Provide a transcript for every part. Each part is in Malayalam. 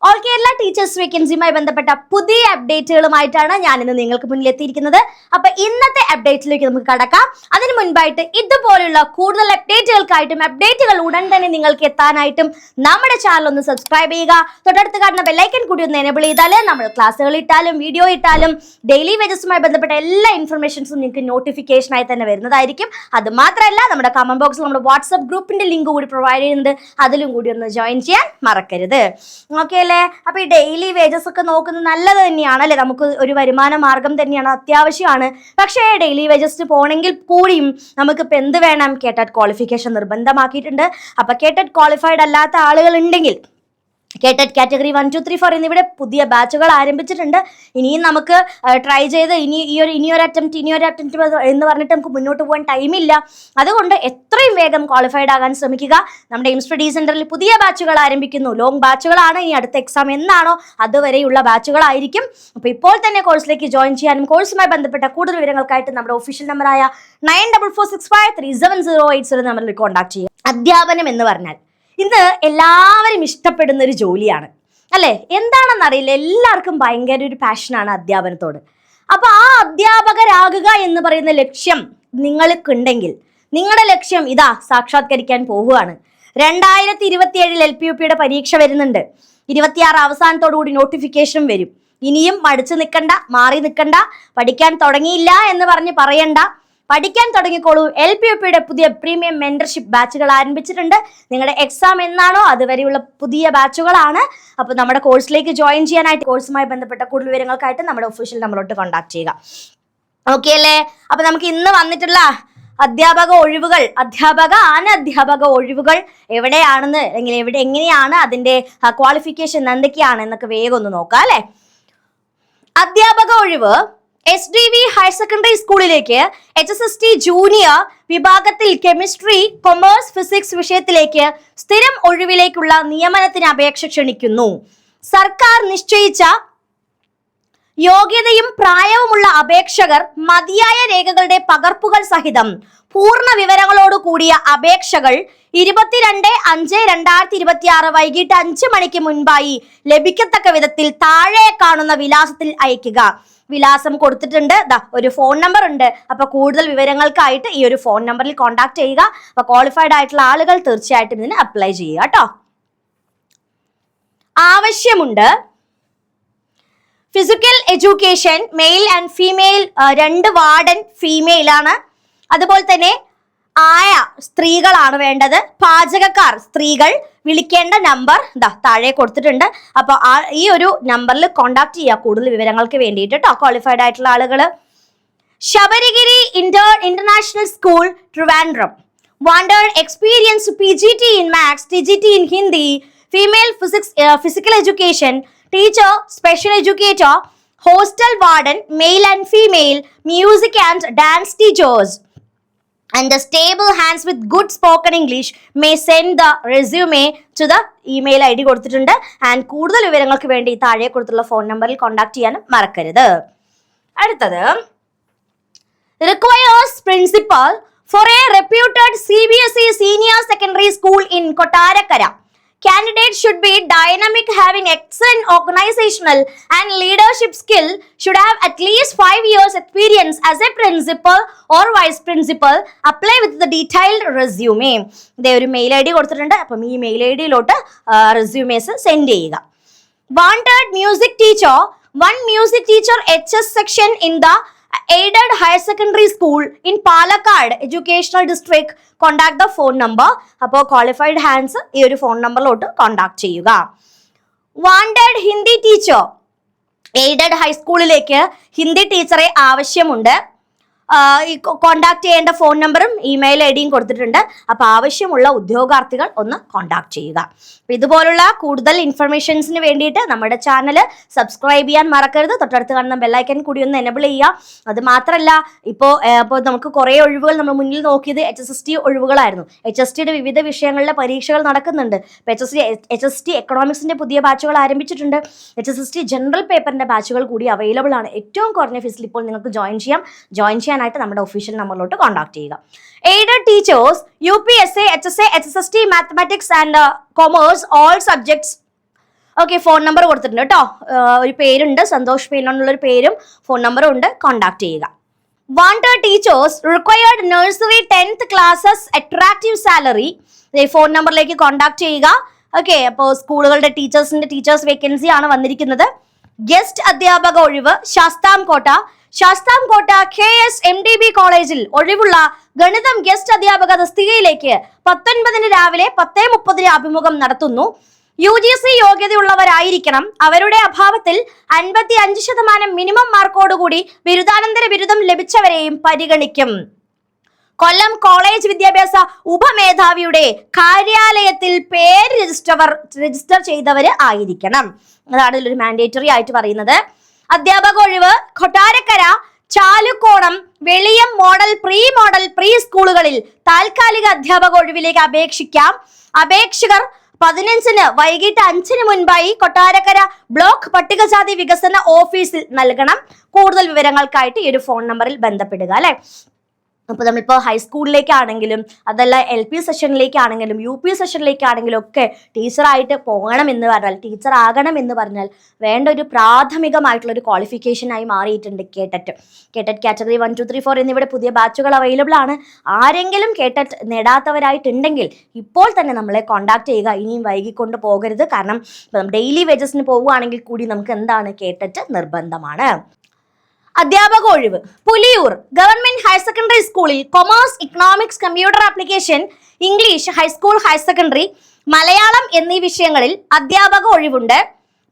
ഓൾ കേരള ടീച്ചേഴ്സ് വേക്കൻസിയുമായി ബന്ധപ്പെട്ട പുതിയ അപ്ഡേറ്റുകളുമായിട്ടാണ് ഞാൻ ഇന്ന് നിങ്ങൾക്ക് മുന്നിൽ എത്തിയിരിക്കുന്നത്. അപ്പൊ ഇന്നത്തെ അപ്ഡേറ്റിലേക്ക് നമുക്ക് കടക്കാം. അതിനു മുൻപായിട്ട് ഇതുപോലുള്ള കൂടുതൽ അപ്ഡേറ്റുകൾക്കായിട്ടും അപ്ഡേറ്റുകൾ ഉടൻ തന്നെ നിങ്ങൾക്ക് എത്താനായിട്ടും നമ്മുടെ ചാനൽ ഒന്ന് സബ്സ്ക്രൈബ് ചെയ്യുക. തൊട്ടടുത്ത് കാണുന്ന ബെല്ലൈക്കൻ കൂടി ഒന്ന് എനേബിൾ ചെയ്താൽ നമ്മൾ ക്ലാസ്സുകൾ ഇട്ടാലും വീഡിയോ ഇട്ടാലും ഡെയിലി വേജസുമായി ബന്ധപ്പെട്ട എല്ലാ ഇൻഫർമേഷൻസും നിങ്ങൾക്ക് നോട്ടിഫിക്കേഷനായി തന്നെ വരുന്നതായിരിക്കും. അത് മാത്രമല്ല, നമ്മുടെ കമന്റ് ബോക്സിൽ നമ്മുടെ വാട്സ്ആപ്പ് ഗ്രൂപ്പിന്റെ ലിങ്ക് കൂടി പ്രൊവൈഡ് ചെയ്യുന്നുണ്ട്. അതിലും കൂടി ഒന്ന് ജോയിൻ ചെയ്യാൻ മറക്കരുത്. ഓക്കെ അല്ലേ? അപ്പൊ ഈ ഡെയിലി വേജസ് ഒക്കെ നോക്കുന്നത് നല്ലത് തന്നെയാണ് അല്ലെ, നമുക്ക് ഒരു വരുമാന മാർഗം തന്നെയാണ്, അത്യാവശ്യമാണ്. പക്ഷേ ഡെയിലി വേജസ് പോണെങ്കിൽ കൂടിയും നമുക്കിപ്പോൾ എന്ത് വേണം? കേട്ടറ്റ് ക്വാളിഫിക്കേഷൻ നിർബന്ധമാക്കിയിട്ടുണ്ട്. അപ്പൊ കേട്ടറ്റ് ക്വാളിഫൈഡ് അല്ലാത്ത ആളുകൾ ഉണ്ടെങ്കിൽ കേട്ടറ്റ് കാറ്റഗറി 1, 2, 3, 4 എന്നിവിടെ പുതിയ ബാച്ചുകൾ ആരംഭിച്ചിട്ടുണ്ട്. ഇനിയും നമുക്ക് ട്രൈ ചെയ്ത് ഇനിയൊരു അറ്റംപ്റ്റ് എന്ന് പറഞ്ഞിട്ട് നമുക്ക് മുന്നോട്ട് പോകാൻ ടൈമില്ല. അതുകൊണ്ട് എത്രയും വേഗം ക്വാളിഫൈഡ് ആകാൻ ശ്രമിക്കുക. നമ്മുടെ എയിം സ്റ്റഡി സെന്ററിൽ പുതിയ ബാച്ചുകൾ ആരംഭിക്കുന്നു. ലോങ് ബാച്ചുകളാണ്. ഇനി അടുത്ത എക്സാം എന്നാണോ അതുവരെയുള്ള ബാച്ചുകളായിരിക്കും. അപ്പോൾ ഇപ്പോൾ തന്നെ കോഴ്സിലേക്ക് ജോയിൻ ചെയ്യാനും കോഴ്സുമായി ബന്ധപ്പെട്ട കൂടുതൽ വിവരങ്ങൾക്കായിട്ട് നമ്മുടെ ഒഫീഷ്യൽ നമ്പറായ 9446537080 നമ്പറിൽ കോൺടാക്ട് ചെയ്യുക. അധ്യാപനം എന്ന് പറഞ്ഞാൽ ഇന്ന് എല്ലാവരും ഇഷ്ടപ്പെടുന്ന ഒരു ജോലിയാണ് അല്ലേ? എന്താണെന്നറിയില്ല, എല്ലാവർക്കും ഭയങ്കര ഒരു പാഷനാണ് അധ്യാപനത്തോട്. അപ്പൊ ആ അധ്യാപകരാകുക എന്ന് പറയുന്ന ലക്ഷ്യം നിങ്ങൾക്കുണ്ടെങ്കിൽ നിങ്ങളുടെ ലക്ഷ്യം ഇതാ സാക്ഷാത്കരിക്കാൻ പോവുകയാണ്. 2027 LPUPയുടെ പരീക്ഷ വരുന്നുണ്ട്. 26 അവസാനത്തോടുകൂടി നോട്ടിഫിക്കേഷൻ വരും. ഇനിയും മടിച്ചു നിൽക്കണ്ട, മാറി നിൽക്കണ്ട, പഠിക്കാൻ തുടങ്ങിയില്ല എന്ന് പറഞ്ഞ് പറയണ്ട. പഠിക്കാൻ തുടങ്ങിക്കോളൂ. LPUPയുടെ പുതിയ പ്രീമിയം മെന്റർഷിപ്പ് ബാച്ചുകൾ ആരംഭിച്ചിട്ടുണ്ട്. നിങ്ങളുടെ എക്സാം എന്നാണോ അതുവരെയുള്ള പുതിയ ബാച്ചുകളാണ്. അപ്പോൾ നമ്മുടെ കോഴ്സിലേക്ക് ജോയിൻ ചെയ്യാനായിട്ട് കോഴ്സുമായി ബന്ധപ്പെട്ട കൂടുതൽ വിവരങ്ങൾക്കായിട്ട് നമ്മുടെ ഒഫീഷ്യൽ നമ്പറിലോട്ട് കോൺടാക്ട് ചെയ്യുക. ഓക്കെ അല്ലേ? അപ്പൊ നമുക്ക് ഇന്ന് വന്നിട്ടുള്ള അധ്യാപക ഒഴിവുകൾ എവിടെയാണെന്ന്, അല്ലെങ്കിൽ എങ്ങനെയാണ് അതിന്റെ ക്വാളിഫിക്കേഷൻ എന്തൊക്കെയാണ് എന്നൊക്കെ വേഗം ഒന്ന് നോക്കാം അല്ലെ. അധ്യാപക ഒഴിവ് SDV ഹയർ സെക്കൻഡറി സ്കൂളിലേക്ക് HSST ജൂനിയർ വിഭാഗത്തിൽ കെമിസ്ട്രി, കൊമേഴ്സ്, ഫിസിക്സ് വിഷയത്തിലേക്ക് സ്ഥിരം ഒഴിവിലേക്കുള്ള നിയമനത്തിന് അപേക്ഷ ക്ഷണിക്കുന്നു. സർക്കാർ നിശ്ചയിച്ച യോഗ്യതയും പ്രായവുമുള്ള അപേക്ഷകർ മതിയായ രേഖകളുടെ പകർപ്പുകൾ സഹിതം പൂർണ്ണ വിവരങ്ങളോട് കൂടിയ അപേക്ഷകൾ 22/5/2026 വൈകിട്ട് 5 മണിക്ക് മുൻപായി ലഭിക്കത്തക്ക വിധത്തിൽ താഴെ കാണുന്ന വിലാസത്തിൽ അയക്കുക. വിലാസം കൊടുത്തിട്ടുണ്ട്. ഒരു ഫോൺ നമ്പർ ഉണ്ട്. അപ്പൊ കൂടുതൽ വിവരങ്ങൾക്കായിട്ട് ഈ ഒരു ഫോൺ നമ്പറിൽ കോൺടാക്ട് ചെയ്യുക. അപ്പൊ ക്വാളിഫൈഡ് ആയിട്ടുള്ള ആളുകൾ തീർച്ചയായിട്ടും ഇതിന് അപ്ലൈ ചെയ്യുക കേട്ടോ. ആവശ്യമുണ്ട്. Physical education male and female, 2 warden female ആണ്. അതുപോലെ തന്നെ ആയ സ്ത്രീകളാണ് വേണ്ടത്. പാചകക്കാർ സ്ത്രീകൾ. വിളിക്കേണ്ട നമ്പർ താഴെ കൊടുത്തിട്ടുണ്ട്. അപ്പൊ ഈ ഒരു നമ്പറിൽ കോൺടാക്ട് ചെയ്യുക കൂടുതൽ വിവരങ്ങൾക്ക് വേണ്ടിയിട്ട് കേട്ടോ, ക്വാളിഫൈഡ് ആയിട്ടുള്ള ആളുകൾ. Sabarigiri international school Trivandrum wanted experience PGT in Maths, TGT in Hindi, female physical education teacher, special educator, hostel warden, male and female, music and dance teachers, and the stable hands with good spoken English may send the resume to the email ID കൊടുത്തിട്ടുണ്ട്. ആൻഡ് കൂടുതൽ വിവരങ്ങൾക്ക് വേണ്ടി താഴെ കൊടുത്തുള്ള ഫോൺ നമ്പറിൽ കോൺടാക്ട് ചെയ്യാനും മറക്കരുത്. അടുത്തത്, requires principal for a reputed CBSE senior secondary school in Kottarakara. Candidates should be dynamic, having excellent organizational and leadership skill, should have at least 5 years experience as a principal or vice principal. Apply with the detailed resume. ഇതേ ഒരു മെയിൽ ID കൊടുത്തിട്ടുണ്ട്. അപ്പം ഈ മെയിൽ IDയിലോട്ട് റെസ്യൂമേസ് സെൻഡ് ചെയ്യുക. Wanted music teacher, 1 music teacher HS section in the aided higher secondary school in Palakkad educational district. Contact the phone number. അപ്പോൾ ക്വാളിഫൈഡ് ഹാൻഡ്സ് ഈ ഒരു ഫോൺ നമ്പറിലോട്ട് കോൺടാക്ട് ചെയ്യുക. വാണ്ടഡ് ഹിന്ദി ടീച്ചർ, എയ്ഡഡ് ഹൈസ്കൂളിലേക്ക് ഹിന്ദി ടീച്ചറെ ആവശ്യമുണ്ട്. കോൺടാക്ട് ചെയ്യേണ്ട ഫോൺ നമ്പറും ഇമെയിൽ IDയും കൊടുത്തിട്ടുണ്ട്. അപ്പൊ ആവശ്യമുള്ള ഉദ്യോഗാർത്ഥികൾ ഒന്ന് കോൺടാക്ട് ചെയ്യുക. ഇതുപോലുള്ള കൂടുതൽ ഇൻഫർമേഷൻസിന് വേണ്ടിയിട്ട് നമ്മുടെ ചാനൽ സബ്സ്ക്രൈബ് ചെയ്യാൻ മറക്കരുത്. തൊട്ടടുത്ത് കാണുന്ന ബെല്ലൈക്കൻ കൂടി ഒന്ന് എനേബിൾ ചെയ്യുക. അത് മാത്രമല്ല, ഇപ്പോൾ നമുക്ക് കുറേ ഒഴിവുകൾ നമ്മൾ മുന്നിൽ നോക്കിയത് HSST ഒഴിവുകളായിരുന്നു. HSTയുടെ വിവിധ വിഷയങ്ങളിലെ പരീക്ഷകൾ നടക്കുന്നുണ്ട്. HST എക്കണോമിക്സിന്റെ പുതിയ ബാച്ചുകൾ ആരംഭിച്ചിട്ടുണ്ട്. HSST ജനറൽ പേപ്പറിന്റെ ബാച്ചുകൾ കൂടി അവൈലബിൾ ആണ്. ഏറ്റവും കുറഞ്ഞ ഫീസിൽ ഇപ്പോൾ നിങ്ങൾക്ക് ജോയിൻ ചെയ്യാനായിട്ട് നമ്മുടെ ഒഫീഷ്യൽ നമ്പറിലോട്ട് കോൺടാക്ട് ചെയ്യുക. Aided teachers UPSA, HSA, HSST, mathematics and commerce, all subjects okay, phone number കൊടുത്തിട്ടുണ്ട് കേട്ടോ. ഒരു പേരുണ്ട്, സന്തോഷ് പേരിനുള്ളൊരു പേരും ഫോൺ നമ്പറും ഉണ്ട്. കോൺടാക്ട് ചെയ്യുക. Wanted teachers required nursery 10th classes attractive salary. Phone നമ്പറിലേക്ക് കോൺടാക്ട് ചെയ്യുക. ഓക്കെ, അപ്പോൾ സ്കൂളുകളുടെ ടീച്ചേഴ്സ് വേക്കൻസി ആണ് വന്നിരിക്കുന്നത്. ഗസ്റ്റ് അധ്യാപക ഒഴിവ് ശാസ്താംകോട്ട KSMDB കോളേജിൽ ഒഴിവുള്ള ഗണിതം ഗസ്റ്റ് അധ്യാപക തസ്തികയിലേക്ക് 19 രാവിലെ 10:30 അഭിമുഖം നടത്തുന്നു. UGC യോഗ്യതയുള്ളവരായിരിക്കണം. അവരുടെ അഭാവത്തിൽ 55% മിനിമം മാർക്കോടുകൂടി ബിരുദാനന്തര ബിരുദം ലഭിച്ചവരെയും പരിഗണിക്കും. കൊല്ലം കോളേജ് വിദ്യാഭ്യാസ ഉപമേധാവിയുടെ കാര്യാലയത്തിൽ പേര് രജിസ്റ്റർ ചെയ്തവര് ആയിരിക്കണം. അതാണ് ഇതിലൊരു മാൻഡേറ്ററി ആയിട്ട് പറയുന്നത്. അധ്യാപക ഒഴിവ് കൊട്ടാരക്കര, ചാലുക്കോണം, വെളിയം മോഡൽ പ്രീ സ്കൂളുകളിൽ താൽക്കാലിക അധ്യാപക ഒഴിവിലേക്ക് അപേക്ഷിക്കാം. അപേക്ഷകർ 15-ന് വൈകിട്ട് 5-ന് മുൻപായി കൊട്ടാരക്കര ബ്ലോക്ക് പട്ടികജാതി വികസന ഓഫീസിൽ നൽകണം. കൂടുതൽ വിവരങ്ങൾക്കായിട്ട് ഈ ഒരു ഫോൺ നമ്പറിൽ ബന്ധപ്പെടുക. അല്ലെ, അപ്പോൾ നമ്മളിപ്പോൾ ഹൈസ്കൂളിലേക്കാണെങ്കിലും അതല്ല LP സെഷനിലേക്കാണെങ്കിലും UP സെഷനിലേക്കാണെങ്കിലും ഒക്കെ ടീച്ചറായിട്ട് പോകണമെന്ന് പറഞ്ഞാൽ, ടീച്ചർ ആകണം എന്ന് പറഞ്ഞാൽ വേണ്ട ഒരു പ്രാഥമികമായിട്ടുള്ളൊരു ക്വാളിഫിക്കേഷനായി മാറിയിട്ടുണ്ട് കേട്ടറ്റ് കാറ്റഗറി 1, 2, 3, 4 എന്നിവിടെ പുതിയ ബാച്ചുകൾ അവൈലബിൾ ആണ്. ആരെങ്കിലും കേട്ടറ്റ് നേടാത്തവരായിട്ടുണ്ടെങ്കിൽ ഇപ്പോൾ തന്നെ നമ്മളെ കോൺടാക്ട് ചെയ്യുക. ഇനിയും വൈകിക്കൊണ്ട് പോകരുത്. കാരണം ഡെയിലി വേജസിന് പോവുകയാണെങ്കിൽ കൂടി നമുക്ക് എന്താണ് കേട്ടറ്റ് നിർബന്ധമാണ്. അധ്യാപക ഒഴിവ് പുലിയൂർ ഗവൺമെന്റ് ഹയർ സെക്കൻഡറി സ്കൂളിൽ commerce, economics, computer application, English, high school, higher secondary, Malayalam എന്നീ വിഷയങ്ങളിൽ അധ്യാപക ഒഴിവുണ്ട്.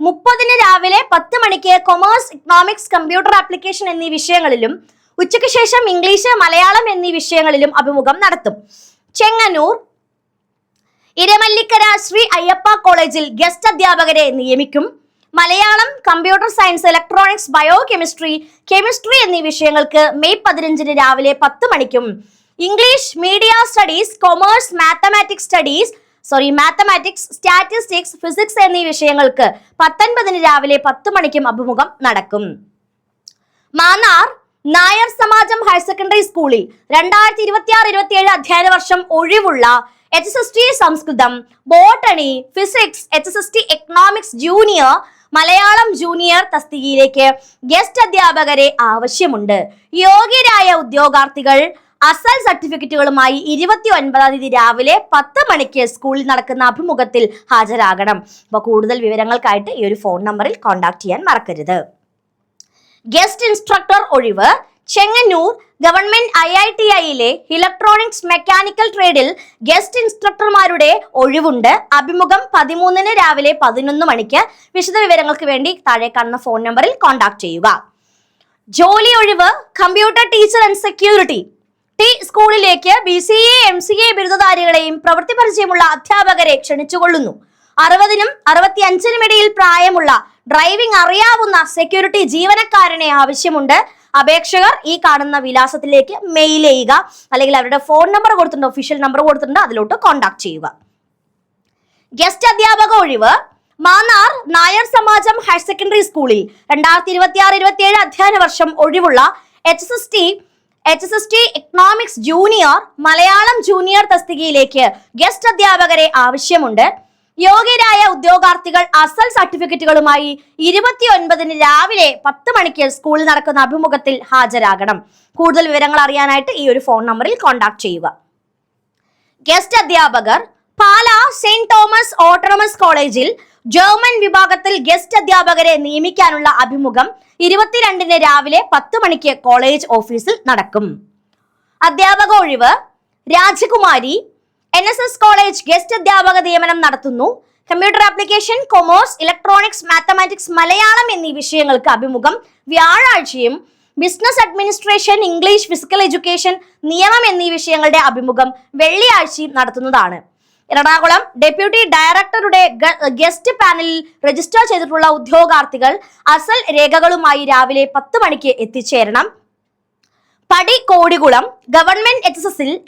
30-ന് രാവിലെ 10 മണിക്ക് കൊമേഴ്സ്, ഇക്കണോമിക്സ്, കമ്പ്യൂട്ടർ ആപ്ലിക്കേഷൻ എന്നീ വിഷയങ്ങളിലും ഉച്ചയ്ക്ക് ശേഷം ഇംഗ്ലീഷ്, മലയാളം എന്നീ വിഷയങ്ങളിലും അഭിമുഖം നടത്തും. ചെങ്ങന്നൂർ ഇരമല്ലിക്കര ശ്രീ അയ്യപ്പ കോളേജിൽ ഗസ്റ്റ് അധ്യാപകരെ നിയമിക്കും. Malayalam, computer science, electronics, bio chemistry എന്നീ വിഷയങ്ങൾക്ക് മെയ് 15-ന് രാവിലെ 10 മണിക്കും English media studies, commerce, mathematics, statistics, physics എന്നീ വിഷയങ്ങൾക്ക് 19-ന് രാവിലെ 10 മണിക്കും അഭിമുഖം നടക്കും. മാന്നാർ നായർ സമാജം ഹയർ സെക്കൻഡറി സ്കൂളിൽ 2026-27 അധ്യയന വർഷം ഒഴിവുള്ള HSST Samskritam, botany, physics, HSST economics junior, Malayalam junior തസ്തികയിലേക്ക് ഗസ്റ്റ് അധ്യാപകരെ ആവശ്യമുണ്ട്. യോഗ്യരായ ഉദ്യോഗാർത്ഥികൾ അസൽ സർട്ടിഫിക്കറ്റുകളുമായി 29-ാം തീയതി രാവിലെ 10 മണിക്ക് സ്കൂളിൽ നടക്കുന്ന അഭിമുഖത്തിൽ ഹാജരാകണം. അപ്പോൾ കൂടുതൽ വിവരങ്ങൾക്കായിട്ട് ഈ ഒരു ഫോൺ നമ്പറിൽ കോൺടാക്ട് ചെയ്യാൻ മറക്കരുത്. ഗസ്റ്റ് ഇൻസ്ട്രക്ടർ ഒഴിവ് ചെങ്ങന്നൂർ ഗവൺമെന്റ് IITIയിലെ ഇലക്ട്രോണിക്സ് മെക്കാനിക്കൽ ട്രേഡിൽ ഗസ്റ്റ് ഇൻസ്ട്രക്ടർമാരുടെ ഒഴിവുണ്ട്. അഭിമുഖം 13-ന് രാവിലെ 11 മണിക്ക്. വിശദ വിവരങ്ങൾക്ക് വേണ്ടി താഴെ കാണുന്ന ഫോൺ നമ്പറിൽ കോൺടാക്ട് ചെയ്യുക. ജോലി ഒഴിവ് കമ്പ്യൂട്ടർ ടീച്ചർ ആൻഡ് സെക്യൂരിറ്റി സ്കൂളിലേക്ക് BCA MCA ബിരുദധാരികളെയും പ്രവൃത്തി പരിചയമുള്ള അധ്യാപകരെ ക്ഷണിച്ചുകൊള്ളുന്നു. 60-നും 65-നും ഇടയിൽ പ്രായമുള്ള ഡ്രൈവിംഗ് അറിയാവുന്ന സെക്യൂരിറ്റി ജീവനക്കാരനെ ആവശ്യമുണ്ട്. അപേക്ഷകർ ഈ കാണുന്ന വിലാസത്തിലേക്ക് മെയിൽ ചെയ്യുക, അല്ലെങ്കിൽ അവരുടെ ഫോൺ നമ്പർ കൊടുത്തിട്ടുണ്ട്, ഒഫീഷ്യൽ നമ്പർ കൊടുത്തിട്ടുണ്ട്, അതിലോട്ട് കോൺടാക്ട് ചെയ്യുക. ഗസ്റ്റ് അധ്യാപക ഒഴിവ് മാന്നാർ നായർ സമാജം ഹയർ സെക്കൻഡറി സ്കൂളിൽ 2026-27 അധ്യയന വർഷം ഒഴിവുള്ള HSST economics junior, Malayalam junior തസ്തികയിലേക്ക് ഗസ്റ്റ് അധ്യാപകരെ ആവശ്യമുണ്ട്. യോഗ്യരായ ഉദ്യോഗാർത്ഥികൾ അസൽ സർട്ടിഫിക്കറ്റുകളുമായി 29-ന് രാവിലെ 10 മണിക്ക് സ്കൂളിൽ നടക്കുന്ന അഭിമുഖത്തിൽ ഹാജരാകണം. കൂടുതൽ വിവരങ്ങൾ അറിയാനായിട്ട് ഈ ഒരു ഫോൺ നമ്പറിൽ കോൺടാക്ട് ചെയ്യുക. ഗസ്റ്റ് അധ്യാപകർ പാലാ സെന്റ് തോമസ് ഓട്ടോണമസ് കോളേജിൽ ജർമ്മൻ വിഭാഗത്തിൽ ഗസ്റ്റ് അധ്യാപകരെ നിയമിക്കാനുള്ള അഭിമുഖം 22-ന് രാവിലെ 10 മണിക്ക് കോളേജ് ഓഫീസിൽ നടക്കും. അധ്യാപക ഒഴിവ് രാജകുമാരി NSS കോളേജ് ഗസ്റ്റ് അധ്യാപക നിയമനം നടത്തുന്നു. Computer application, commerce, electronics, mathematics, Malayalam എന്നീ വിഷയങ്ങൾക്ക് അഭിമുഖം വ്യാഴാഴ്ചയും business administration, English, physical education, നിയമം എന്നീ വിഷയങ്ങളുടെ അഭിമുഖം വെള്ളിയാഴ്ചയും നടത്തുന്നതാണ്. എറണാകുളം ഡെപ്യൂട്ടി ഡയറക്ടറുടെ ഗസ്റ്റ് പാനലിൽ രജിസ്റ്റർ ചെയ്തിട്ടുള്ള ഉദ്യോഗാർത്ഥികൾ അസൽ രേഖകളുമായി രാവിലെ 10 മണിക്ക് എത്തിച്ചേരണം. പടി കോടികുളം ഗവൺമെന്റ്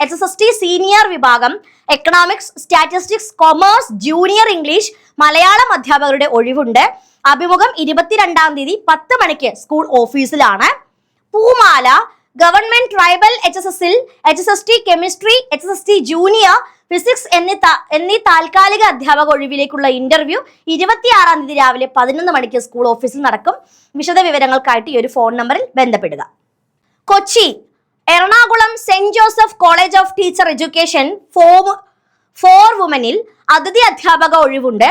HSST സീനിയർ വിഭാഗം economics, statistics, commerce, junior English, Malayalam അധ്യാപകരുടെ ഒഴിവുണ്ട്. അഭിമുഖം 22-ാം തീയതി 10 മണിക്ക് സ്കൂൾ ഓഫീസിലാണ്. Poomala government tribal HSST chemistry, HSST junior, physics എന്നീ താൽക്കാലിക അധ്യാപക ഒഴിവിലേക്കുള്ള ഇന്റർവ്യൂ 26-ാം തീയതി രാവിലെ 11 മണിക്ക് സ്കൂൾ ഓഫീസിൽ നടക്കും. വിശദ വിവരങ്ങൾക്കായിട്ട് ഈ ഒരു ഫോൺ നമ്പറിൽ ബന്ധപ്പെടുക. കൊച്ചി എറണാകുളം സെന്റ് Joseph college of teacher education for വുമനിൽ അതിഥി അധ്യാപക ഒഴിവുണ്ട്.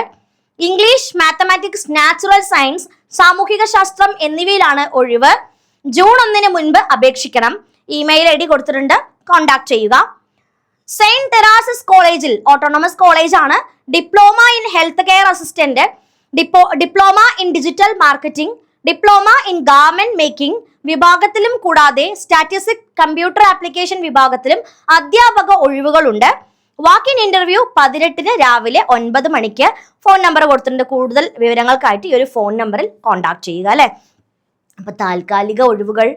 ഇംഗ്ലീഷ്, മാത്തമാറ്റിക്സ്, നാച്ചുറൽ സയൻസ്, സാമൂഹിക ശാസ്ത്രം എന്നിവയിലാണ് ഒഴിവ്. ജൂൺ 1 മുൻപ് അപേക്ഷിക്കണം. ഇമെയിൽ ID കൊടുത്തിട്ടുണ്ട്, കോൺടാക്ട് ചെയ്യുക. സെയിന്റ് തെരാസസ് കോളേജിൽ, ഓട്ടോണമസ് കോളേജ് ആണ്, diploma in health care assistant, diploma in digital marketing, diploma in garment making വിഭാഗത്തിലും കൂടാതെ സ്റ്റാറ്റിസ്റ്റിക് കമ്പ്യൂട്ടർ ആപ്ലിക്കേഷൻ വിഭാഗത്തിലും അധ്യാപക ഒഴിവുകളുണ്ട്. വാക്കിൻ ഇന്റർവ്യൂ 18-ന് രാവിലെ 9 മണിക്ക്. ഫോൺ നമ്പർ കൊടുത്തിട്ടുണ്ട്. കൂടുതൽ വിവരങ്ങൾക്കായിട്ട് ഈ ഒരു ഫോൺ നമ്പറിൽ കോൺടാക്ട് ചെയ്യുക അല്ലെ. അപ്പൊ താൽക്കാലിക ഒഴിവുകൾ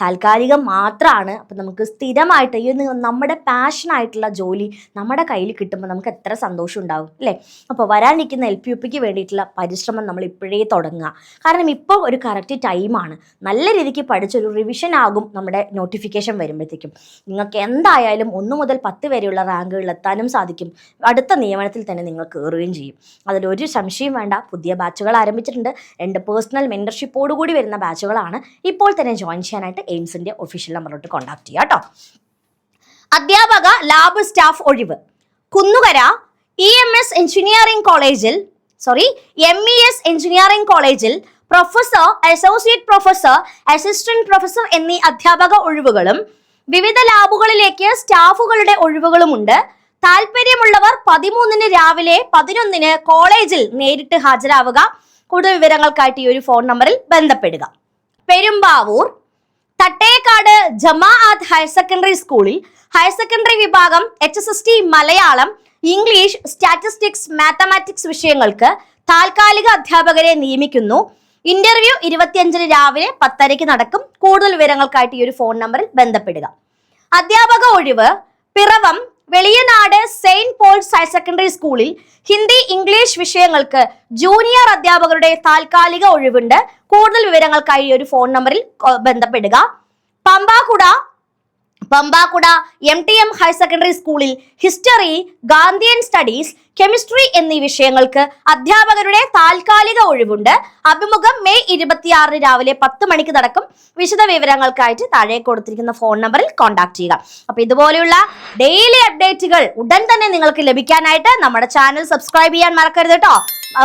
താൽക്കാലികം മാത്രമാണ്. അപ്പം നമുക്ക് സ്ഥിരമായിട്ട് ഈ നമ്മുടെ പാഷനായിട്ടുള്ള ജോലി നമ്മുടെ കയ്യിൽ കിട്ടുമ്പോൾ നമുക്ക് എത്ര സന്തോഷം ഉണ്ടാവും അല്ലേ. അപ്പോൾ വരാനിരിക്കുന്ന LP-UPക്ക് വേണ്ടിയിട്ടുള്ള പരിശ്രമം നമ്മൾ ഇപ്പോഴേ തുടങ്ങുക. കാരണം ഇപ്പോൾ ഒരു കറക്റ്റ് ടൈമാണ്. നല്ല രീതിക്ക് പഠിച്ചൊരു റിവിഷൻ ആകും നമ്മുടെ നോട്ടിഫിക്കേഷൻ വരുമ്പോഴത്തേക്കും. നിങ്ങൾക്ക് എന്തായാലും 1 മുതൽ 10 വരെയുള്ള റാങ്കുകളിൽ എത്താനും സാധിക്കും. അടുത്ത നിയമനത്തിൽ തന്നെ നിങ്ങൾ കയറുകയും ചെയ്യും. അതിലൊരു സംശയം വേണ്ട. പുതിയ ബാച്ചുകൾ ആരംഭിച്ചിട്ടുണ്ട്. 2 പേഴ്സണൽ മെന്റർഷിപ്പോടുകൂടി വരുന്ന ബാച്ചുകളാണ്. ഇപ്പോൾ തന്നെ ജോയിൻ ചെയ്യാനായിട്ട് എയിംസിന്റെ ഒഫീഷ്യൽ നമ്പറിലോട്ട് കോൺടാക്ട് ചെയ്യുക കേട്ടോ. അധ്യാപക ലാബ് സ്റ്റാഫ് ഒഴിവ്. കുന്നുകര MES എഞ്ചിനീയറിംഗ് കോളേജിൽ professor, associate professor, assistant professor എന്നീ അധ്യാപക ഒഴിവുകളും വിവിധ ലാബുകളിലേക്ക് സ്റ്റാഫുകളുടെ ഒഴിവുകളുമുണ്ട്. താല്പര്യമുള്ളവർ 13-ന് രാവിലെ 11-ന് കോളേജിൽ നേരിട്ട് ഹാജരാവുക. കൂടുതൽ വിവരങ്ങൾക്കായിട്ട് ഈ ഒരു ഫോൺ നമ്പറിൽ ബന്ധപ്പെടുക. പെരുമ്പാവൂർ തട്ടേക്കാട് ജമാഅത്ത് ഹയർ സെക്കൻഡറി സ്കൂളിൽ ഹയർ സെക്കൻഡറി വിഭാഗം HSST Malayalam, English, statistics, mathematics വിഷയങ്ങൾക്ക് താൽക്കാലിക അധ്യാപകരെ നിയമിക്കുന്നു. ഇന്റർവ്യൂ 25-ന് രാവിലെ 10:30 നടക്കും. കൂടുതൽ വിവരങ്ങൾക്കായിട്ട് ഈ ഒരു ഫോൺ നമ്പറിൽ ബന്ധപ്പെടുക. അധ്യാപക ഒഴിവ്. Piravom Veliyanad Saint Paul's higher secondary സ്കൂളിൽ ഹിന്ദി, ഇംഗ്ലീഷ് വിഷയങ്ങൾക്ക് ജൂനിയർ അധ്യാപകരുടെ താൽക്കാലിക ഒഴിവുണ്ട്. കൂടുതൽ വിവരങ്ങൾക്കായി ഒരു ഫോൺ നമ്പറിൽ ബന്ധപ്പെടുക. പമ്പാക്കുട MTM ഹയർ സെക്കൻഡറി സ്കൂളിൽ ഹിസ്റ്ററി, ഗാന്ധിയൻ സ്റ്റഡീസ്, കെമിസ്ട്രി എന്നീ വിഷയങ്ങൾക്ക് അധ്യാപകരുടെ താൽക്കാലിക ഒഴിവുണ്ട്. അഭിമുഖം മെയ് 26-ന് രാവിലെ 10 മണിക്ക് നടക്കും. വിശദ വിവരങ്ങൾക്കായിട്ട് താഴെ കൊടുത്തിരിക്കുന്ന ഫോൺ നമ്പറിൽ കോൺടാക്ട് ചെയ്യുക. അപ്പൊ ഇതുപോലെയുള്ള ഡെയിലി അപ്ഡേറ്റുകൾ ഉടൻ തന്നെ നിങ്ങൾക്ക് ലഭിക്കാനായിട്ട് നമ്മുടെ ചാനൽ സബ്സ്ക്രൈബ് ചെയ്യാൻ മറക്കരുത് കേട്ടോ.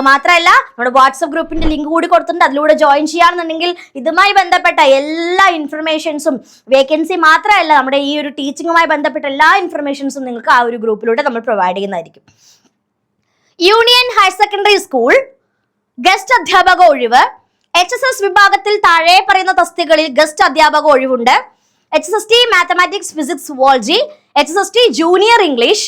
മാത്രമല്ല നമ്മുടെ വാട്സപ്പ് ഗ്രൂപ്പിന്റെ ലിങ്ക് കൂടി കൊടുത്തിട്ടുണ്ട്. അതിലൂടെ ജോയിൻ ചെയ്യാണെന്നുണ്ടെങ്കിൽ ഇതുമായി ബന്ധപ്പെട്ട എല്ലാ ഇൻഫർമേഷൻസും, വേക്കൻസി മാത്രമല്ല നമ്മുടെ ഈ ഒരു ടീച്ചിങ്ങുമായി ബന്ധപ്പെട്ട എല്ലാ ഇൻഫർമേഷൻസും നിങ്ങൾക്ക് ആ ഒരു ഗ്രൂപ്പിലൂടെ നമ്മൾ പ്രൊവൈഡ് ചെയ്യുന്നതായിരിക്കും. Union higher secondary school guest അധ്യാപക ഒഴിവ്. HSS വിഭാഗത്തിൽ താഴെ പറയുന്ന തസ്തികകളിൽ ഗസ്റ്റ് അധ്യാപക ഒഴിവുണ്ട്. HSST mathematics, physics, zoology, HSST junior English.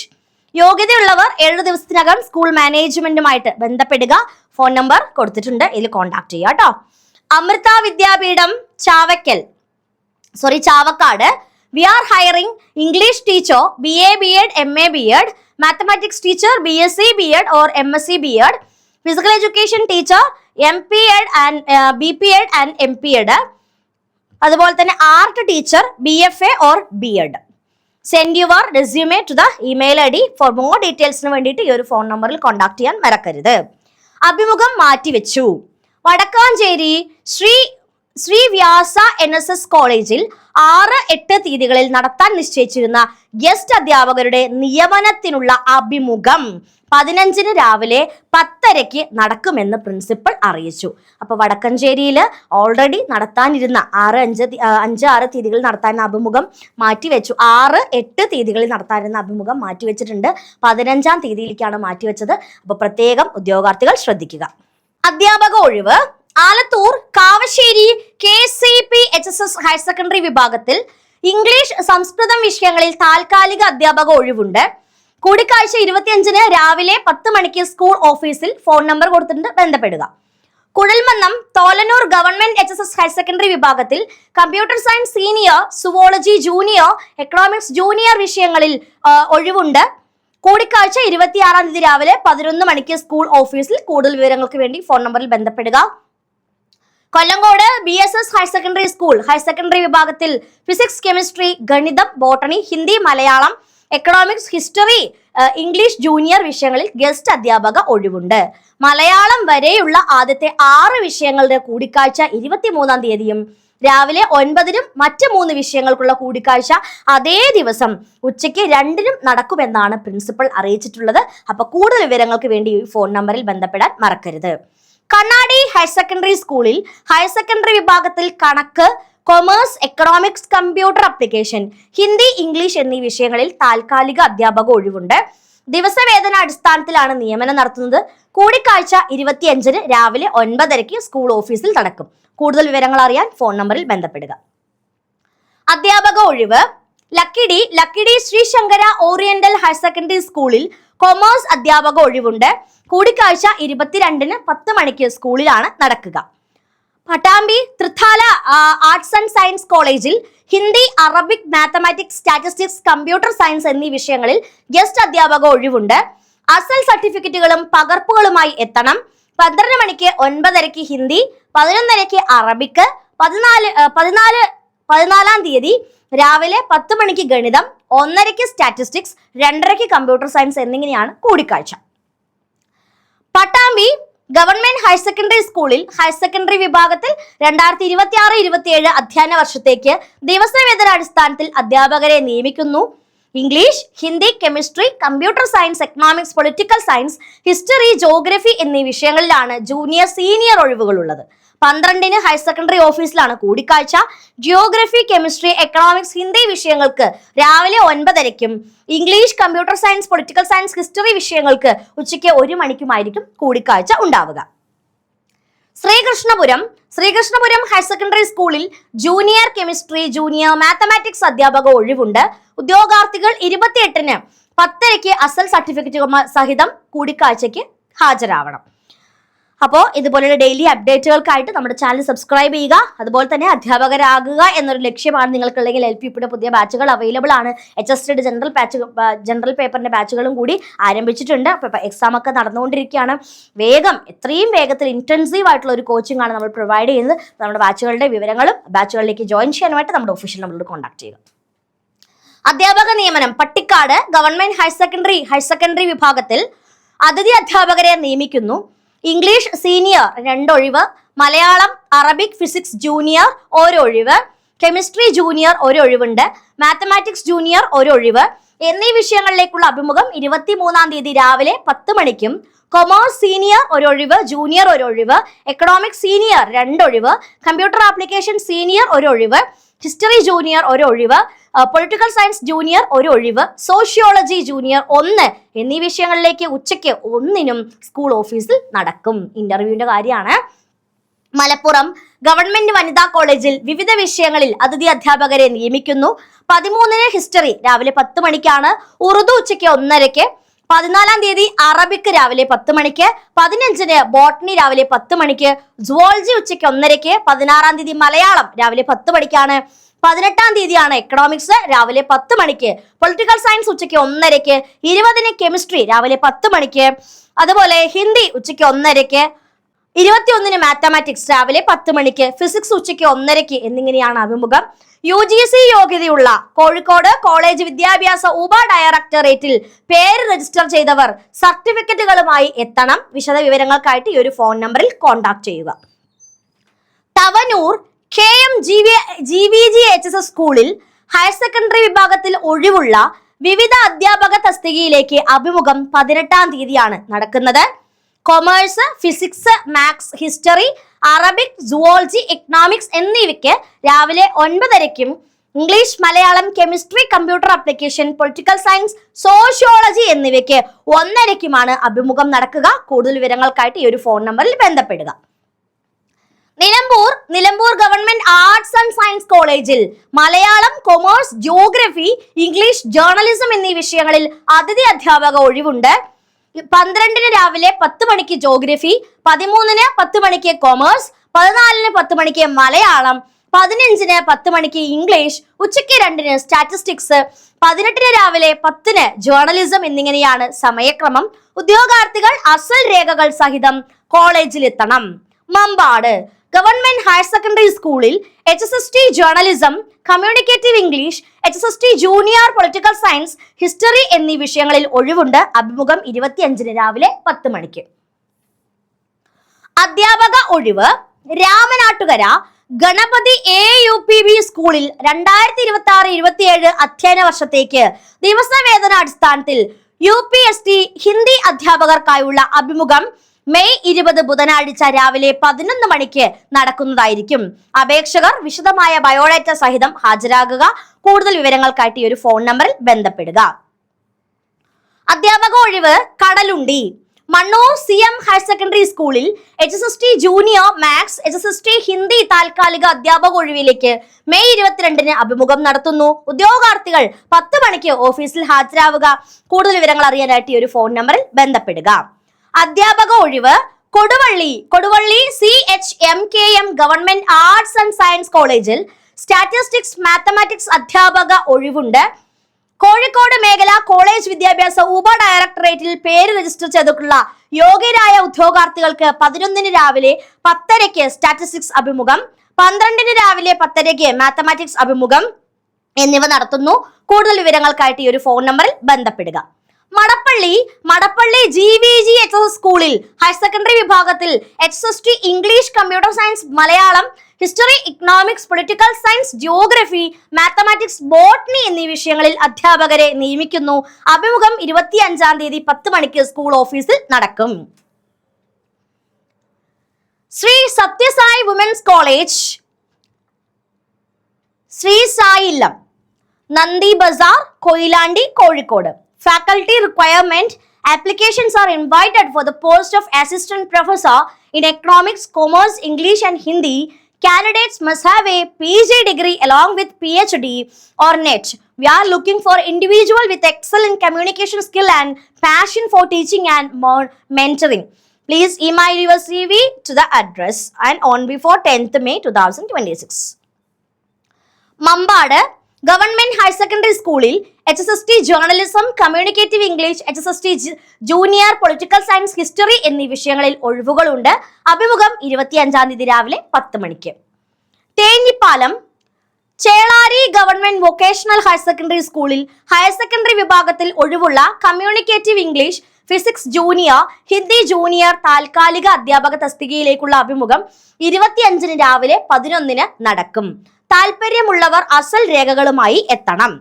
യോഗ്യതയുള്ളവർ 7 ദിവസത്തിനകം സ്കൂൾ മാനേജ്മെന്റുമായിട്ട് ബന്ധപ്പെടുക. ഫോൺ നമ്പർ കൊടുത്തിട്ടുണ്ട്, ഇതിൽ കോൺടാക്ട് ചെയ്യുക കേട്ടോ. അമൃത വിദ്യാപീഠം Chavakkad. We are hiring English teacher, BA, B.Ed, MA, B.Ed, mathematics teacher, BSc, B.Ed or MSc, B.Ed, physical education teacher, MP.Ed and BP.Ed and MP.Ed. അതുപോലെ തന്നെ art teacher, BFA or B.Ed. Send your resume to the email ID. For more details വേണ്ടിയിട്ട് ഈ ഒരു ഫോൺ നമ്പറിൽ കോൺടാക്ട് ചെയ്യാൻ മറക്കരുത്. അഭിമുഖം മാറ്റിവെച്ചു. വടക്കാഞ്ചേരി ശ്രീ വ്യാസ NSS കോളേജിൽ 6-8 തീയതികളിൽ നടത്താൻ നിശ്ചയിച്ചിരുന്ന ഗസ്റ്റ് അധ്യാപകരുടെ നിയമനത്തിനുള്ള അഭിമുഖം 15-ന് രാവിലെ 10:30 നടക്കുമെന്ന് പ്രിൻസിപ്പൽ അറിയിച്ചു. അപ്പൊ വടക്കഞ്ചേരിയിൽ ഓൾറെഡി നടത്താനിരുന്ന 5-6 തീയതികളിൽ നടത്താനുള്ള അഭിമുഖം മാറ്റിവെച്ചു. 6-8 തീയതികളിൽ നടത്താനിരുന്ന അഭിമുഖം മാറ്റിവെച്ചിട്ടുണ്ട്. 15-ാം തീയതിയിലേക്കാണ് മാറ്റിവെച്ചത്. അപ്പൊ പ്രത്യേകം ഉദ്യോഗാർത്ഥികൾ ശ്രദ്ധിക്കുക. അധ്യാപക ഒഴിവ്. Alathur Kavassery KCP HSS higher secondary വിഭാഗത്തിൽ ഇംഗ്ലീഷ്, സംസ്കൃതം വിഷയങ്ങളിൽ താൽക്കാലിക അധ്യാപക ഒഴിവുണ്ട്. കൂടിക്കാഴ്ച 25-ന് രാവിലെ 10 മണിക്ക് സ്കൂൾ ഓഫീസിൽ. ഫോൺ നമ്പർ കൊടുത്തിട്ടുണ്ട്, ബന്ധപ്പെടുക. Kuzhalmannam Tholanur government HSS higher secondary വിഭാഗത്തിൽ computer science senior, zoology junior, economics junior വിഷയങ്ങളിൽ ഒഴിവുണ്ട്. കൂടിക്കാഴ്ച 26-ാം തീയതി രാവിലെ 11 മണിക്ക് സ്കൂൾ ഓഫീസിൽ. കൂടുതൽ വിവരങ്ങൾക്ക് വേണ്ടി ഫോൺ നമ്പറിൽ ബന്ധപ്പെടുക. Kollengode BSS higher secondary school higher secondary വിഭാഗത്തിൽ ഫിസിക്സ്, കെമിസ്ട്രി, ഗണിതം, botany, Hindi, Malayalam, economics, history, English junior വിഷയങ്ങളിൽ ഗസ്റ്റ് അധ്യാപക ഒഴിവുണ്ട്. മലയാളം വരെയുള്ള ആദ്യത്തെ 6 വിഷയങ്ങളുടെ കൂടിക്കാഴ്ച 23-ാം തീയതിയും രാവിലെ 9-നും മറ്റ് 3 വിഷയങ്ങൾക്കുള്ള കൂടിക്കാഴ്ച അതേ ദിവസം ഉച്ചയ്ക്ക് 2-നും നടക്കുമെന്നാണ് പ്രിൻസിപ്പൽ അറിയിച്ചിട്ടുള്ളത്. അപ്പൊ കൂടുതൽ വിവരങ്ങൾക്ക് വേണ്ടി ഈ ഫോൺ നമ്പറിൽ ബന്ധപ്പെടാൻ മറക്കരുത്. കണ്ണാടി ഹയർ സെക്കൻഡറി സ്കൂളിൽ ഹയർ സെക്കൻഡറി വിഭാഗത്തിൽ കണക്ക്, commerce, economics, computer application, Hindi, English എന്നീ വിഷയങ്ങളിൽ താൽക്കാലിക അധ്യാപക ഒഴിവുണ്ട്. ദിവസവേതന അടിസ്ഥാനത്തിലാണ് നിയമനം നടത്തുന്നത്. കൂടിക്കാഴ്ച 25-ന് രാവിലെ 9:30 സ്കൂൾ ഓഫീസിൽ നടക്കും. കൂടുതൽ വിവരങ്ങൾ അറിയാൻ ഫോൺ നമ്പറിൽ ബന്ധപ്പെടുക. അധ്യാപക ഒഴിവ്. Lakkidi Shri Shankara oriental higher secondary സ്കൂളിൽ കൊമേഴ്സ് അധ്യാപക ഒഴിവുണ്ട്. കൂടിക്കാഴ്ച 22-ന് 10 മണിക്ക് സ്കൂളിലാണ് നടക്കുക. Pattambi Thrithala arts and science കോളേജിൽ Hindi, Arabic, mathematics, statistics, computer science എന്നീ വിഷയങ്ങളിൽ ഗസ്റ്റ് അധ്യാപക ഒഴിവുണ്ട്. അസൽ സർട്ടിഫിക്കറ്റുകളും പകർപ്പുകളുമായി എത്തണം. 12 മണിക്ക് 9:30 ഹിന്ദി, 11:30 അറബിക്, 14-ാം തീയതി രാവിലെ 10 മണിക്ക് ഗണിതം, 1:30 സ്റ്റാറ്റിസ്റ്റിക്സ്, 2:30 കമ്പ്യൂട്ടർ സയൻസ് എന്നിങ്ങനെയാണ് കൂടിക്കാഴ്ച. പട്ടാമ്പി ഗവൺമെന്റ് ഹയർ സെക്കൻഡറി സ്കൂളിൽ ഹയർ സെക്കൻഡറി വിഭാഗത്തിൽ 2026-27 അധ്യയന വർഷത്തേക്ക് ദിവസവേതനാടിസ്ഥാനത്തിൽ അധ്യാപകരെ നിയമിക്കുന്നു. English, Hindi, chemistry, computer science, economics, political science, history, geography എന്നീ വിഷയങ്ങളിലാണ് ജൂനിയർ, സീനിയർ ഒഴിവുകളുള്ളത്. 12-ന് ഹയർ സെക്കൻഡറി ഓഫീസിലാണ് കൂടിക്കാഴ്ച. ജിയോഗ്രഫി, കെമിസ്ട്രി, എക്കണോമിക്സ്, ഹിന്ദി വിഷയങ്ങൾക്ക് രാവിലെ 9:30-ക്കും English, computer science, political science, history വിഷയങ്ങൾക്ക് ഉച്ചയ്ക്ക് 1 മണിക്കുമായിരിക്കും കൂടിക്കാഴ്ച ഉണ്ടാവുക. ശ്രീകൃഷ്ണപുരം ഹയർ സെക്കൻഡറി സ്കൂളിൽ ജൂനിയർ കെമിസ്ട്രി, ജൂനിയർ മാത്തമാറ്റിക്സ് അധ്യാപക ഒഴിവുണ്ട്. ഉദ്യോഗാർത്ഥികൾ 28-ന് 10:30 അസൽ സർട്ടിഫിക്കറ്റുകൾ സഹിതം കൂടിക്കാഴ്ചയ്ക്ക് ഹാജരാവണം. അപ്പോൾ ഇതുപോലുള്ള ഡെയിലി അപ്ഡേറ്റുകൾക്കായിട്ട് നമ്മുടെ ചാനൽ സബ്സ്ക്രൈബ് ചെയ്യുക. അതുപോലെ തന്നെ അധ്യാപകരാകുക എന്നൊരു ലക്ഷ്യമാണ് നിങ്ങൾക്കുള്ളെങ്കിൽ LP-യുടെ പുതിയ ബാച്ചുകൾ അവൈലബിൾ ആണ്. HSTD ജനറൽ പേപ്പറിന്റെ ബാച്ചുകളും കൂടി ആരംഭിച്ചിട്ടുണ്ട്. അപ്പോൾ എക്സാം ഒക്കെ നടന്നുകൊണ്ടിരിക്കുകയാണ്. എത്രയും വേഗത്തിൽ ഇന്റൻസീവ് ആയിട്ടുള്ള ഒരു കോച്ചിങ് ആണ് നമ്മൾ പ്രൊവൈഡ് ചെയ്യുന്നത്. നമ്മുടെ ബാച്ചുകളുടെ വിവരങ്ങളും ബാച്ചുകളിലേക്ക് ജോയിൻ ചെയ്യാനായിട്ട് നമ്മുടെ ഒഫീഷ്യൽ നമ്പറിൽ കോൺടാക്ട് ചെയ്യുക. അധ്യാപക നിയമനം. പട്ടിക്കാട് ഗവൺമെന്റ് ഹയർ സെക്കൻഡറി വിഭാഗത്തിൽ അതിഥി അധ്യാപകരെ നിയമിക്കുന്നു. ഇംഗ്ലീഷ് സീനിയർ 2 ഒഴിവ്, മലയാളം, അറബിക്, ഫിസിക്സ് ജൂനിയർ 1 ഒഴിവ്, കെമിസ്ട്രി ജൂനിയർ 1 ഒഴിവുണ്ട്, മാത്തമാറ്റിക്സ് ജൂനിയർ 1 ഒഴിവ് എന്നീ വിഷയങ്ങളിലേക്കുള്ള അഭിമുഖം 23-ാം തീയതി രാവിലെ 10 മണിക്കും, കൊമേഴ്സ് സീനിയർ 1 ഒഴിവ്, ജൂനിയർ 1 ഒഴിവ്, എക്കണോമിക്സ് സീനിയർ 2 ഒഴിവ്, കമ്പ്യൂട്ടർ ആപ്ലിക്കേഷൻ സീനിയർ 1 ഒഴിവ്, ഹിസ്റ്ററി ജൂനിയർ 1 ഒഴിവ്, പൊളിറ്റിക്കൽ സയൻസ് ജൂനിയർ 1 ഒഴിവ്, സോഷ്യോളജി ജൂനിയർ 1 എന്നീ വിഷയങ്ങളിലേക്ക് ഉച്ചയ്ക്ക് 1-നും സ്കൂൾ ഓഫീസിൽ നടക്കും. ഇന്റർവ്യൂവിന്റെ കാര്യമാണ്. മലപ്പുറം ഗവൺമെന്റ് വനിതാ കോളേജിൽ വിവിധ വിഷയങ്ങളിൽ അതിഥി അധ്യാപകരെ നിയമിക്കുന്നു. 13-ന് ഹിസ്റ്ററി രാവിലെ 10 മണിക്കാണ്, ഉറുദു ഉച്ചയ്ക്ക് 1:30, 14-ാം തീയതി അറബിക് രാവിലെ 10 മണിക്ക്, 15-ന് ബോട്ടണി രാവിലെ 10 മണിക്ക്, സുവോളജി ഉച്ചയ്ക്ക് 1:30, 16-ാം തീയതി മലയാളം രാവിലെ 10 മണിക്കാണ്, 18-ാം തീയതിയാണ് എക്കണോമിക്സ് രാവിലെ 10 മണിക്ക്, പൊളിറ്റിക്കൽ സയൻസ് ഉച്ചയ്ക്ക് 1:30, 20-ന് കെമിസ്ട്രി രാവിലെ 10 മണിക്ക്, അതുപോലെ ഹിന്ദി ഉച്ചയ്ക്ക് 1:30, 21-ന് മാത്തമാറ്റിക്സ് രാവിലെ 10 മണിക്ക്, ഫിസിക്സ് ഉച്ചയ്ക്ക് 1:30 എന്നിങ്ങനെയാണ് അഭിമുഖം. UGC യോഗ്യതയുള്ള കോഴിക്കോട് കോളേജ് വിദ്യാഭ്യാസ ഉപ ഡയറക്ടറേറ്റിൽ പേര് രജിസ്റ്റർ ചെയ്തവർ സർട്ടിഫിക്കറ്റുകളുമായി എത്തണം. വിശദ വിവരങ്ങൾക്കായിട്ട് ഈ ഒരു ഫോൺ നമ്പറിൽ കോൺടാക്ട് ചെയ്യുക. Thavanur KMGVGHS school higher secondary വിഭാഗത്തിൽ ഒഴിവുള്ള വിവിധ അധ്യാപക തസ്തികയിലേക്ക് അഭിമുഖം 18-ാം തീയതിയാണ് നടക്കുന്നത്. Commerce, physics, maths, history, Arabic, zoology, economics എന്നിവയ്ക്ക് രാവിലെ 9:30-ക്കും English, Malayalam, chemistry, computer application, political science, sociology എന്നിവയ്ക്ക് 1:30-ക്കുമാണ് അഭിമുഖം നടക്കുക. കൂടുതൽ വിവരങ്ങൾക്കായിട്ട് ഈ ഒരു ഫോൺ നമ്പറിൽ ബന്ധപ്പെടുക. Nilambur government arts and science കോളേജിൽ Malayalam, commerce, geography, English, journalism എന്നീ വിഷയങ്ങളിൽ അതിഥി അധ്യാപക ഒഴിവുണ്ട്. 12-ന് രാവിലെ 10 മണിക്ക് ജിയോഗ്രഫി, 13-ന് 10 മണിക്ക് കൊമേഴ്സ്, 14-ന് 10 മണിക്ക് മലയാളം, 15-ന് 10 മണിക്ക് ഇംഗ്ലീഷ്, ഉച്ചയ്ക്ക് 2-ന് സ്റ്റാറ്റിസ്റ്റിക്സ്, 18-ന് രാവിലെ 10-ന് ജേർണലിസം എന്നിങ്ങനെയാണ് സമയക്രമം. ഉദ്യോഗാർത്ഥികൾ അസൽ രേഖകൾ സഹിതം കോളേജിലെത്തണം. ഗവൺമെന്റ് ഹയർ സെക്കൻഡറി സ്കൂളിൽ HSST journalism, communicative English, HSST junior political science, history എന്നീ വിഷയങ്ങളിൽ ഒഴിവുണ്ട്. അഭിമുഖം 25-ന് രാവിലെ 10 മണിക്ക്. അധ്യാപക ഒഴിവ്. രാമനാട്ടുകര ഗണപതി AUPB സ്കൂളിൽ 2026-27 അധ്യയന വർഷത്തേക്ക് ദിവസവേതനാടിസ്ഥാനത്തിൽ UPST ഹിന്ദി അധ്യാപകർക്കായുള്ള അഭിമുഖം മെയ് 20 ബുധനാഴ്ച രാവിലെ 11 മണിക്ക് നടക്കുന്നതായിരിക്കും. അപേക്ഷകർ വിശദമായ ബയോഡാറ്റ സഹിതം ഹാജരാകുക. കൂടുതൽ വിവരങ്ങൾക്കായിട്ട് ഈ ഒരു ഫോൺ നമ്പറിൽ ബന്ധപ്പെടുക. അധ്യാപക ഒഴിവ്. Kadalundi Mannur CM higher secondary സ്കൂളിൽ HSST junior maths, HSST Hindi താൽക്കാലിക അധ്യാപക ഒഴിവിലേക്ക് മെയ് 22-ന് അഭിമുഖം നടത്തുന്നു. ഉദ്യോഗാർത്ഥികൾ 10 മണിക്ക് ഓഫീസിൽ ഹാജരാവുക. കൂടുതൽ വിവരങ്ങൾ അറിയാനായിട്ട് ഈ ഒരു ഫോൺ നമ്പറിൽ ബന്ധപ്പെടുക. അധ്യാപക ഒഴിവ്. Koduvally CHMKM government arts and science കോളേജിൽ സ്റ്റാറ്റിസ്റ്റിക്സ് മാത്തമാറ്റിക്സ് അധ്യാപക ഒഴിവുണ്ട്. കോഴിക്കോട് മേഖല കോളേജ് വിദ്യാഭ്യാസ ഉപ ഡയറക്ടറേറ്റിൽ പേര് രജിസ്റ്റർ ചെയ്തിട്ടുള്ള യോഗ്യരായ ഉദ്യോഗാർത്ഥികൾക്ക് 11-ന് രാവിലെ 10:30 സ്റ്റാറ്റിസ്റ്റിക്സ് അഭിമുഖം, 12-ന് രാവിലെ 10:30 മാത്തമാറ്റിക്സ് അഭിമുഖം എന്നിവ നടത്തുന്നു. കൂടുതൽ വിവരങ്ങൾക്കായിട്ട് ഈ ഒരു ഫോൺ നമ്പറിൽ ബന്ധപ്പെടുക. മടപ്പള്ളി GVG HSS സ്കൂളിൽ ഹയർ സെക്കൻഡറി വിഭാഗത്തിൽ HSST English, computer science, Malayalam, history, economics, political science, geography, mathematics, botany എന്നീ വിഷയങ്ങളിൽ അധ്യാപകരെ നിയമിക്കുന്നു. അഭിമുഖം 25-ാം തീയതി 10 മണിക്ക് സ്കൂൾ ഓഫീസിൽ നടക്കും. Shri Sathya Sai women's college, Shri Sai Illam, Nandi Bazar, Koyilandy, Kozhikode. Faculty requirement. Applications are invited for the post of assistant professor in economics, commerce, English and Hindi. Candidates must have a PG degree along with PhD or NET. We are looking for individual with excellent communication skill and passion for teaching and mentoring. Please email your CV to the address and on before 10th May 2026. Mampad government higher secondary സ്കൂളിൽ HSST journalism, communicative English, HSST junior political science, history എന്നീ വിഷയങ്ങളിൽ ഒഴിവുകളുണ്ട്. അഭിമുഖം 25-ാം തീയതി രാവിലെ 10 മണിക്ക്. Thenhipalam Chelari government vocational higher secondary സ്കൂളിൽ ഹയർ സെക്കൻഡറി വിഭാഗത്തിൽ ഒഴിവുള്ള communicative English, physics junior, Hindi junior താൽക്കാലിക അധ്യാപക തസ്തികയിലേക്കുള്ള അഭിമുഖം 25-ന് രാവിലെ 11-ന് നടക്കും. താല്പര്യമുള്ളവർ അസൽ രേഖകളുമായി എത്തണം.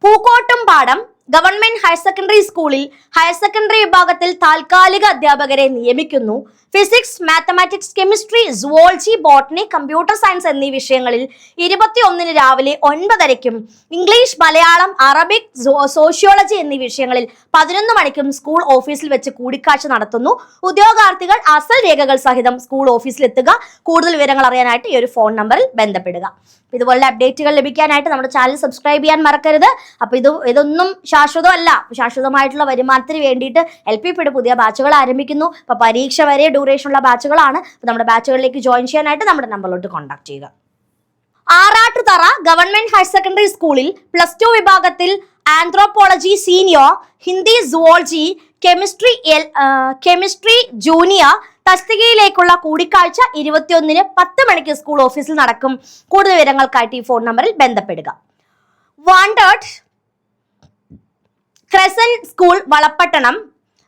പൂക്കോട്ടുംപാടം ഗവൺമെന്റ് ഹയർ സെക്കൻഡറി സ്കൂളിൽ ഹയർ സെക്കൻഡറി വിഭാഗത്തിൽ താൽക്കാലിക അധ്യാപകരെ നിയമിക്കുന്നു. Physics, mathematics, chemistry, zoology, botany, computer science എന്നീ വിഷയങ്ങളിൽ 21-ന് രാവിലെ 9:30-ക്കും ഇംഗ്ലീഷ്, മലയാളം, അറബിക്, സോഷ്യോളജി എന്നീ വിഷയങ്ങളിൽ 11 മണിക്കും സ്കൂൾ ഓഫീസിൽ വെച്ച് കൂടിക്കാഴ്ച നടത്തുന്നു. ഉദ്യോഗാർത്ഥികൾ അസൽ രേഖകൾ സഹിതം സ്കൂൾ ഓഫീസിൽ എത്തുക. കൂടുതൽ വിവരങ്ങൾ അറിയാനായിട്ട് ഈ ഒരു ഫോൺ നമ്പറിൽ ബന്ധപ്പെടുക. ഇതുപോലുള്ള അപ്ഡേറ്റുകൾ ലഭിക്കാനായിട്ട് നമ്മുടെ ചാനൽ സബ്സ്ക്രൈബ് ചെയ്യാൻ മറക്കരുത്. അപ്പൊ ഇതൊന്നും ശാശ്വതമല്ല. ശാശ്വതമായിട്ടുള്ള വരുമാനത്തിന് വേണ്ടിയിട്ട് LP-യുടെ പുതിയ ബാച്ചുകൾ ആരംഭിക്കുന്നു. അപ്പൊ പരീക്ഷ വരെ ഡ്യൂറേഷനുള്ള ബാച്ചുകളാണ്. നമ്മുടെ ബാച്ചുകളിലേക്ക് ജോയിൻ ചെയ്യാനായിട്ട് നമ്മുടെ നമ്പറിലോട്ട് കോൺടാക്ട് ചെയ്യുക. Arattuthara government higher secondary school +2 വിഭാഗത്തിൽ anthropology senior, Hindi, zoology, chemistry junior തസ്തികയിലേക്കുള്ള കൂടിക്കാഴ്ച 21-ന് 10 മണിക്ക് സ്കൂൾ ഓഫീസിൽ നടക്കും. കൂടുതൽ വിവരങ്ങൾക്കായിട്ട് ഈ ഫോൺ നമ്പറിൽ ബന്ധപ്പെടുക. Wanted crescent school Valapattanam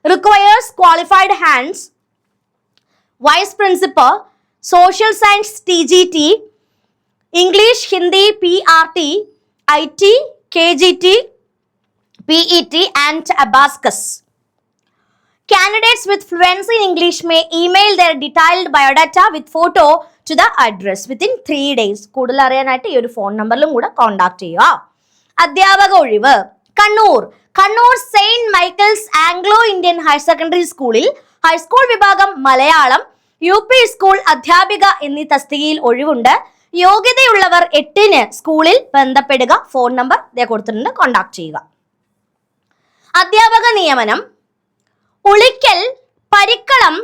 requires qualified hands. Vice principal, social science TGT, English, Hindi PRT, IT, KGT, PET and Abacus. Candidates with fluency in English may email their detailed biodata with photo to the address within 3 days. കൂടുതൽ അറിയാനായിട്ട് ഈ ഒരു ഫോൺ നമ്പറിലും കൂടെ കോൺടാക്ട് ചെയ്യുക. അധ്യാപക ഒഴിവ്. Kannur Saint Michael's Anglo Indian higher secondary സ്കൂളിൽ ഹൈസ്കൂൾ വിഭാഗം മലയാളം, UP സ്കൂൾ അധ്യാപിക എന്നീ തസ്തികയിൽ ഒഴിവുണ്ട്. യോഗ്യതയുള്ളവർ 8-ന് സ്കൂളിൽ ബന്ധപ്പെടുക. ഫോൺ നമ്പർ കൊടുത്തിട്ടുണ്ട്, കോൺടാക്ട് ചെയ്യുക. അധ്യാപക നിയമനം. ഉളിക്കൽ പരിക്കളം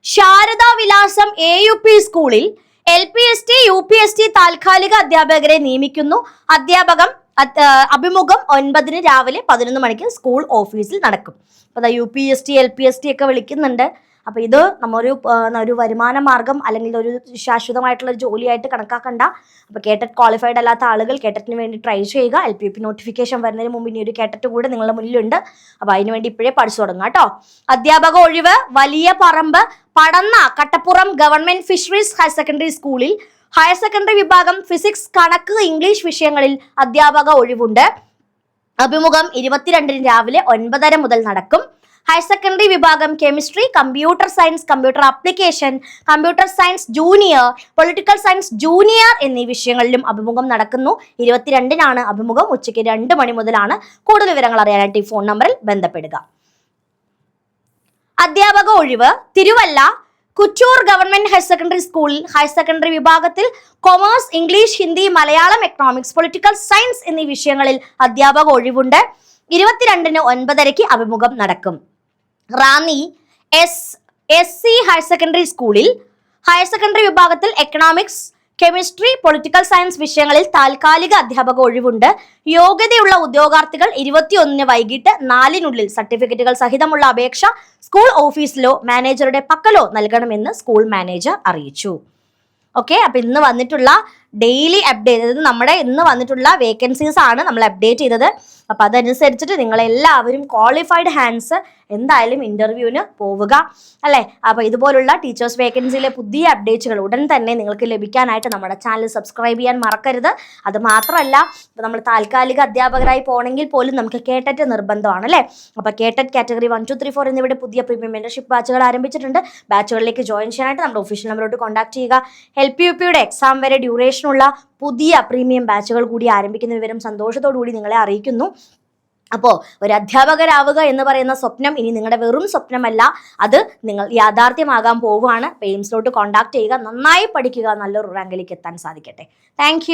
ശാരദാ വിലാസം AUP സ്കൂളിൽ LPST UPST താൽക്കാലിക അധ്യാപകരെ നിയമിക്കുന്നു. അഭിമുഖം 9-ന് രാവിലെ 11 മണിക്ക് സ്കൂൾ ഓഫീസിൽ നടക്കും. അപ്പോൾ UPST LPST ഒക്കെ വിളിക്കുന്നുണ്ട്. അപ്പോൾ ഇത് ഒരു വരുമാന മാർഗം അല്ലെങ്കിൽ ഒരു ശാശ്വതമായിട്ടുള്ള ഒരു ജോലിയായിട്ട് കണക്കാക്കണ്ട. അപ്പോൾ കേട്ടറ്റ് ക്വാളിഫൈഡ് അല്ലാത്ത ആളുകൾ കേട്ടറ്റിന് വേണ്ടി ട്രൈ ചെയ്യുക. LPUP നോട്ടിഫിക്കേഷൻ വരുന്നതിന് മുമ്പ് ഇനി ഒരു കേട്ടറ്റ് കൂടെ നിങ്ങളുടെ മുന്നിലുണ്ട്. അപ്പോൾ അതിന് വേണ്ടി ഇപ്പോഴേ പഠിച്ചു തുടങ്ങുക കേട്ടോ. അധ്യാപക ഒഴിവ് Valiyaparamba Padanna Kattappuram government fisheries higher secondary സ്കൂളിൽ ഹയർ സെക്കൻഡറി വിഭാഗം ഫിസിക്സ്, കണക്ക്, ഇംഗ്ലീഷ് വിഷയങ്ങളിൽ അധ്യാപക ഒഴിവുണ്ട്. അഭിമുഖം 22-ന് രാവിലെ 9:30 മുതൽ നടക്കും. ഹയർ സെക്കൻഡറി വിഭാഗം chemistry, computer science, computer application, computer science junior, political science junior എന്നീ വിഷയങ്ങളിലും അഭിമുഖം നടക്കുന്നു. 22-നാണ് അഭിമുഖം. ഉച്ചയ്ക്ക് 2 മണി മുതലാണ്. കൂടുതൽ വിവരങ്ങൾ അറിയാനായിട്ട് ഈ ഫോൺ നമ്പറിൽ ബന്ധപ്പെടുക. അധ്യാപക ഒഴിവ് Thiruvalla Kuttoor government higher secondary സ്കൂളിൽ ഹയർ സെക്കൻഡറി വിഭാഗത്തിൽ commerce, English, Hindi, Malayalam, economics, political science എന്നീ വിഷയങ്ങളിൽ അധ്യാപക ഒഴിവുണ്ട്. 22-ന് 9:30 അഭിമുഖം നടക്കും. റാന്നി SC ഹയർ സെക്കൻഡറി സ്കൂളിൽ ഹയർ സെക്കൻഡറി വിഭാഗത്തിൽ എക്കണോമിക്സ്, കെമിസ്ട്രി, പൊളിറ്റിക്കൽ സയൻസ് വിഷയങ്ങളിൽ താൽക്കാലിക അധ്യാപക ഒഴിവുണ്ട്. യോഗ്യതയുള്ള ഉദ്യോഗാർത്ഥികൾ 21-ന് വൈകിട്ട് 4-നുള്ളിൽ സർട്ടിഫിക്കറ്റുകൾ സഹിതമുള്ള അപേക്ഷ സ്കൂൾ ഓഫീസിലോ മാനേജറുടെ പക്കലോ നൽകണമെന്ന് സ്കൂൾ മാനേജർ അറിയിച്ചു. ഓക്കെ, അപ്പൊ ഇന്ന് വന്നിട്ടുള്ള ഡെയിലി അപ്ഡേറ്റ്, അതായത് നമ്മുടെ ഇന്ന് വന്നിട്ടുള്ള വേക്കൻസീസ് ആണ് നമ്മൾ അപ്ഡേറ്റ് ചെയ്തത്. അപ്പൊ അതനുസരിച്ചിട്ട് നിങ്ങളെല്ലാവരും ക്വാളിഫൈഡ് ഹാൻഡ്സ് എന്തായാലും ഇന്റർവ്യൂവിന് പോവുക അല്ലേ. അപ്പൊ ഇതുപോലുള്ള ടീച്ചേഴ്സ് വേക്കൻസിയിലെ പുതിയ അപ്ഡേറ്റുകൾ ഉടൻ തന്നെ നിങ്ങൾക്ക് ലഭിക്കാനായിട്ട് നമ്മുടെ ചാനൽ സബ്സ്ക്രൈബ് ചെയ്യാൻ മറക്കരുത്. അത് മാത്രമല്ല, ഇപ്പൊ നമ്മൾ താൽക്കാലിക അധ്യാപകരായി പോകണമെങ്കിൽ പോലും നമുക്ക് കേട്ടറ്റ് നിർബന്ധമാണ് അല്ലേ. അപ്പൊ കേട്ടറ്റ് കാറ്റഗറി 1, 2, 3, 4 എന്നിവിടെ പുതിയ പ്രീമിയം മെന്റർഷിപ്പ് ബാച്ചുകൾ ആരംഭിച്ചിട്ടുണ്ട്. ബാച്ചുകളിലേക്ക് ജോയിൻ ചെയ്യാനായിട്ട് നമ്മുടെ ഒഫീഷ്യൽ നമ്പറോട്ട് കോൺടാക്ട് ചെയ്യുക. LPUPയുടെ എക്സാം വരെ ഡ്യൂറേഷനുള്ള പുതിയ പ്രീമിയം ബാച്ചുകൾ കൂടി ആരംഭിക്കുന്ന വിവരം സന്തോഷത്തോടു കൂടി നിങ്ങളെ അറിയിക്കുന്നു. അപ്പോൾ ഒരു അധ്യാപകരാവുക എന്ന് പറയുന്ന സ്വപ്നം ഇനി നിങ്ങളുടെ വെറും സ്വപ്നമല്ല, അത് നിങ്ങൾ യാഥാർത്ഥ്യമാകാൻ പോവുകയാണ്. എയിംസിലോട്ട് കോൺടാക്ട് ചെയ്യുക, നന്നായി പഠിക്കുക, നല്ലൊരു റാങ്കിലേക്ക് എത്താൻ സാധിക്കട്ടെ. താങ്ക്